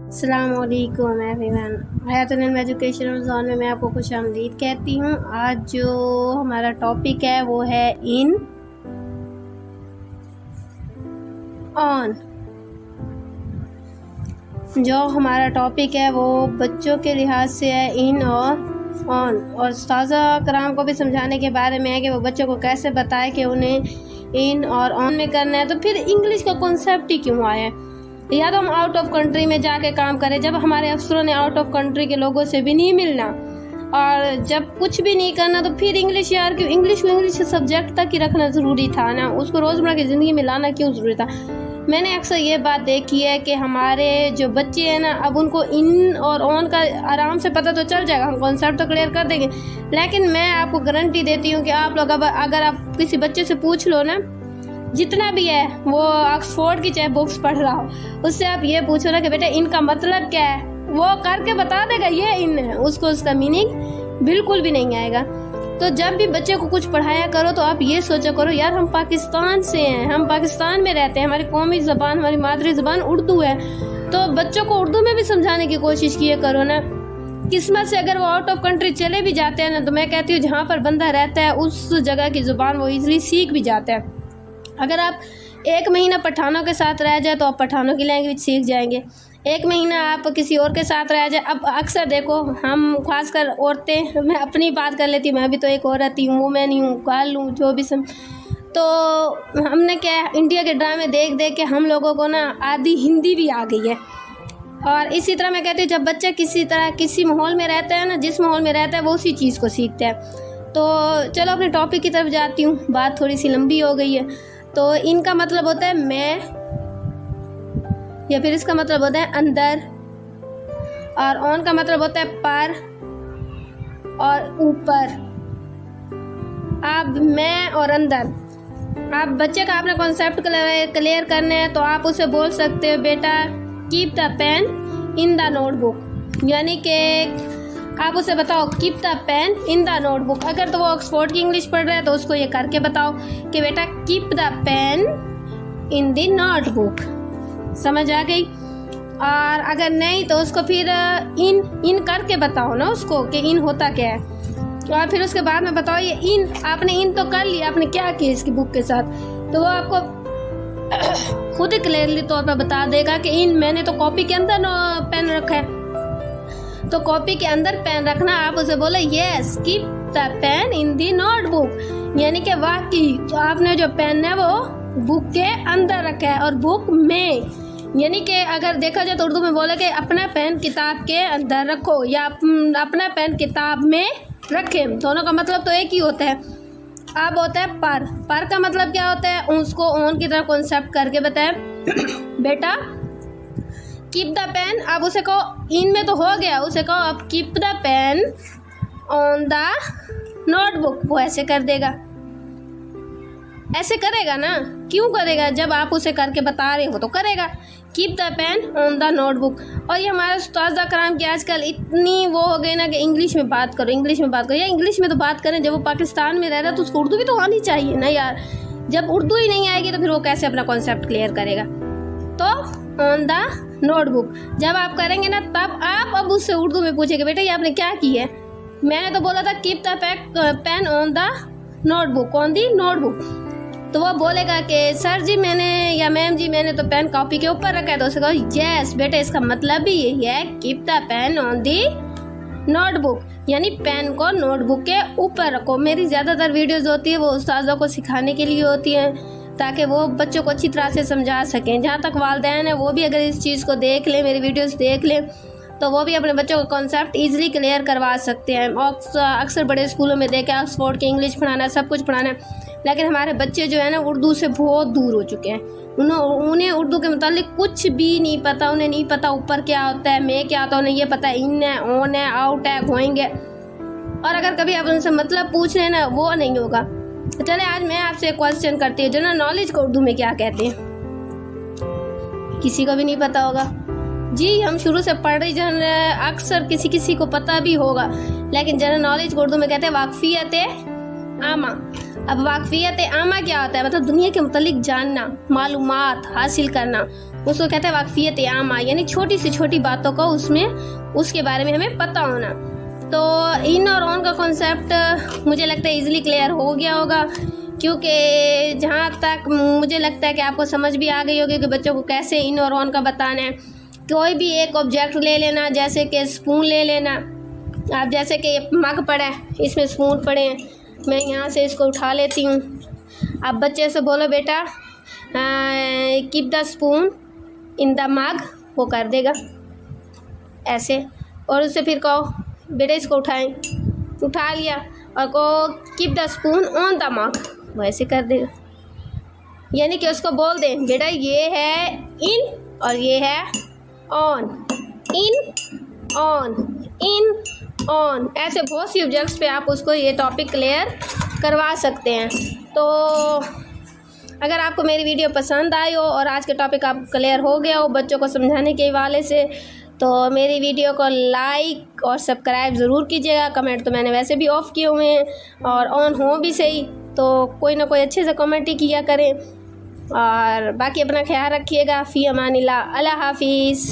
अस्सलामुअलैकुम एवरीवन। हयातुल इल्म educational zone में मैं आपको खुशामदीद कहती हूँ। आज जो हमारा टॉपिक है वो है इन ऑन। जो हमारा टॉपिक है वो बच्चों के लिहाज से है इन और ऑन, और उस्ताज़ा कराम को भी समझाने के बारे में है कि वो बच्चों को कैसे बताए कि उन्हें इन और ऑन में करना है। तो फिर इंग्लिश का कॉन्सेप्ट ही क्यों आया है? या तो हम आउट ऑफ कंट्री में जाके काम करें, जब हमारे अफसरों ने आउट ऑफ कंट्री के लोगों से भी नहीं मिलना और जब कुछ भी नहीं करना, तो फिर इंग्लिश यार क्यों? इंग्लिश को इंग्लिश सब्जेक्ट तक ही रखना ज़रूरी था ना, उसको रोज़मर्रा की ज़िंदगी में लाना क्यों ज़रूरी था? मैंने अक्सर ये बात देखी है कि हमारे जो बच्चे हैं ना, अब उनको इन और ऑन का आराम से पता तो चल जाएगा, हम कॉन्सेप्ट तो क्लियर कर देंगे, लेकिन मैं आपको गारंटी देती हूँ कि आप लोग अब अगर आप किसी बच्चे से पूछ लो ना, जितना भी है वो ऑक्सफोर्ड की चाहे बुक्स पढ़ रहा हो, उससे आप ये पूछो ना कि बेटा इनका मतलब क्या है, वो करके बता देगा ये इन है, उसको उसका मीनिंग बिल्कुल भी नहीं आएगा। तो जब भी बच्चे को कुछ पढ़ाया करो तो आप ये सोचा करो यार हम पाकिस्तान से हैं, हम पाकिस्तान में रहते हैं, हमारी कौमी ज़बान, हमारी मादरी ज़बान उर्दू है, तो बच्चों को उर्दू में भी समझाने की कोशिश किया करो ना। किस्मत से अगर वो आउट ऑफ कंट्री चले भी जाते हैं ना, तो मैं कहती हूँ जहाँ पर बंदा रहता है उस जगह की ज़ुबान वो ईज़िली सीख भी जाता है। अगर आप 1 महीना पठानों के साथ रह जाए तो आप पठानों की लैंग्वेज सीख जाएंगे। 1 महीना आप किसी और के साथ रह जाए, अब अक्सर देखो हम खासकर औरतें, मैं अपनी बात कर लेती हूँ, मैं भी तो एक औरत ही हूँ, वुमेन ही हूँ, गर्ल हूँ, जो भी तो हमने क्या इंडिया के ड्रामे देख देख के हम लोगों को ना आधी हिंदी भी आ गई है। और इसी तरह मैं कहती हूँ जब बच्चा किसी माहौल में रहता है ना, जिस माहौल में रहता है वो उसी चीज़ को सीखता है। तो चलो अपने टॉपिक की तरफ जाती हूँ, बात थोड़ी सी लंबी हो गई है। तो इनका मतलब होता है मैं, या फिर इसका मतलब होता है अंदर, और ऑन का मतलब होता है पर और ऊपर। अब मैं और अंदर, आप बच्चे का अपना कॉन्सेप्ट क्लियर करना है तो आप उसे बोल सकते हो बेटा keep the pain in the notebook, यानी कि आप उसे बताओ keep the pain in the notebook. अगर तो वो ऑक्सफोर्ड की इंग्लिश पढ़ रहा है तो उसको ये करके बताओ कि बेटा keep the pain in the notebook. समझ आ गई? और अगर नहीं तो उसको फिर इन करके बताओ ना उसको कि इन होता क्या है, और फिर उसके बाद में बताओ ये इन, आपने इन तो कर लिया, आपने क्या किया इसकी बुक के साथ, तो वो आपको खुद ही क्लियरली तौर पर बता देगा कि इन मैंने तो कॉपी के अंदर पेन रखा है, तो कॉपी के अंदर पेन रखना। आप उसे बोले yes keep the pain in the notebook, यानी कि वाकई तो आपने जो पेन है वो बुक के अंदर रखा है, और बुक में यानी कि अगर देखा जाए तो उर्दू में बोले कि अपना पेन किताब के अंदर रखो या अपना पेन किताब में रखें, दोनों का मतलब तो एक ही होता है। अब होता है पर का मतलब क्या होता है, उसको ऑन की तरह कॉन्सेप्ट करके बताए बेटा कीप द पेन। अब उसे कहो इन में तो हो गया, उसे कहो अब keep the pain on the notebook, वो ऐसे कर देगा, ऐसे करेगा ना। क्यों करेगा? जब आप उसे करके बता रहे हो तो करेगा keep the pain on the notebook. और ये हमारे उस्ताद कराम की आजकल इतनी वो हो गई ना कि इंग्लिश में बात करो, इंग्लिश में बात करो, या इंग्लिश में तो बात करें, जब वो पाकिस्तान में रह रहा है तो उसको उर्दू भी तो आनी चाहिए ना यार। जब उर्दू ही नहीं आएगी तो फिर वो कैसे अपना कॉन्सेप्ट क्लियर करेगा? तो ऑन द नोटबुक जब आप करेंगे ना, तब आप अब उससे उर्दू में पूछेंगे बेटा ये आपने क्या किया है? मैंने तो बोला था keep the pain on the notebook, on the notebook, तो वो बोलेगा कि सर जी मैंने, या मैम जी मैंने तो पेन कॉपी के ऊपर रखा है, तो उसे कहो यस बेटा इसका मतलब भी यही है keep the pain on the notebook, यानी पेन को नोटबुक के ऊपर रखो। मेरी ज़्यादातर वीडियोज़ होती है वो उस्तादों को सिखाने के लिए होती हैं, ताकि वो बच्चों को अच्छी तरह से समझा सकें। जहाँ तक वालिदैन है वो भी अगर इस चीज़ को देख लें, मेरी वीडियोस देख लें, तो वो भी अपने बच्चों को कॉन्सेप्ट इजीली क्लियर करवा सकते हैं। अक्सर बड़े स्कूलों में देखें ऑक्सफोर्ड की इंग्लिश पढ़ाना है, सब कुछ पढ़ाना है, लेकिन हमारे बच्चे जो है ना उर्दू से बहुत दूर हो चुके हैं। उन्हें उर्दू के मुतालिक कुछ भी नहीं पता, उन्हें नहीं पता ऊपर क्या होता है, मैं क्या होता है, उन्हें ये पता है इन है, ऑन है, आउट है, गोइंग है, और अगर कभी आप उनसे मतलब पूछ रहे हैं ना वो नहीं होगा। तो चले आज मैं आपसे एक क्वेश्चन करती हूँ, जनरल नॉलेज को उर्दू में क्या कहते हैं? किसी को भी नहीं पता होगा जी, हम शुरू से पढ़ रही अक्सर किसी को पता भी होगा, लेकिन जनरल नॉलेज को उर्दू में कहते हैं वाकफियत आमा। अब वाकफियत आमा क्या होता है? मतलब दुनिया के मुतालिक जानना, मालूमात हासिल करना, उसको कहते हैं वाकफियत आमा, यानी छोटी से छोटी बातों को उसके बारे में हमें पता होना। तो इन और ऑन का कॉन्सेप्ट मुझे लगता है इजीली क्लियर हो गया होगा, क्योंकि जहाँ तक मुझे लगता है कि आपको समझ भी आ गई होगी कि बच्चों को कैसे इन और ऑन का बताना है। कोई भी एक ऑब्जेक्ट ले लेना, जैसे कि स्पून ले लेना। आप जैसे कि मग पड़ा है, इसमें स्पून पड़े हैं, मैं यहाँ से इसको उठा लेती हूँ। आप बच्चे से बोलो बेटा keep the spoon in the mug, वो कर देगा ऐसे। और उससे फिर कहो बेटा इसको उठाएं, उठा लिया, और कहो keep the spoon on the mug, वो ऐसे कर देगा। यानी कि उसको बोल दें बेटा ये है इन और ये है on, in on, in on. ऐसे बहुत सी ऑब्जेक्ट्स पे आप उसको ये टॉपिक क्लियर करवा सकते हैं। तो अगर आपको मेरी वीडियो पसंद आई हो और आज के टॉपिक आप क्लियर हो गया हो बच्चों को समझाने के हवाले से, तो मेरी वीडियो को लाइक और सब्सक्राइब ज़रूर कीजिएगा। कमेंट तो मैंने वैसे भी ऑफ़ किए हुए हैं, और ऑन हो भी सही तो कोई ना कोई अच्छे से कमेंट ही किया करें। और बाकी अपना ख्याल रखिएगा। फ़ी अमानिल्लाह, अल्लाह हाफिज़।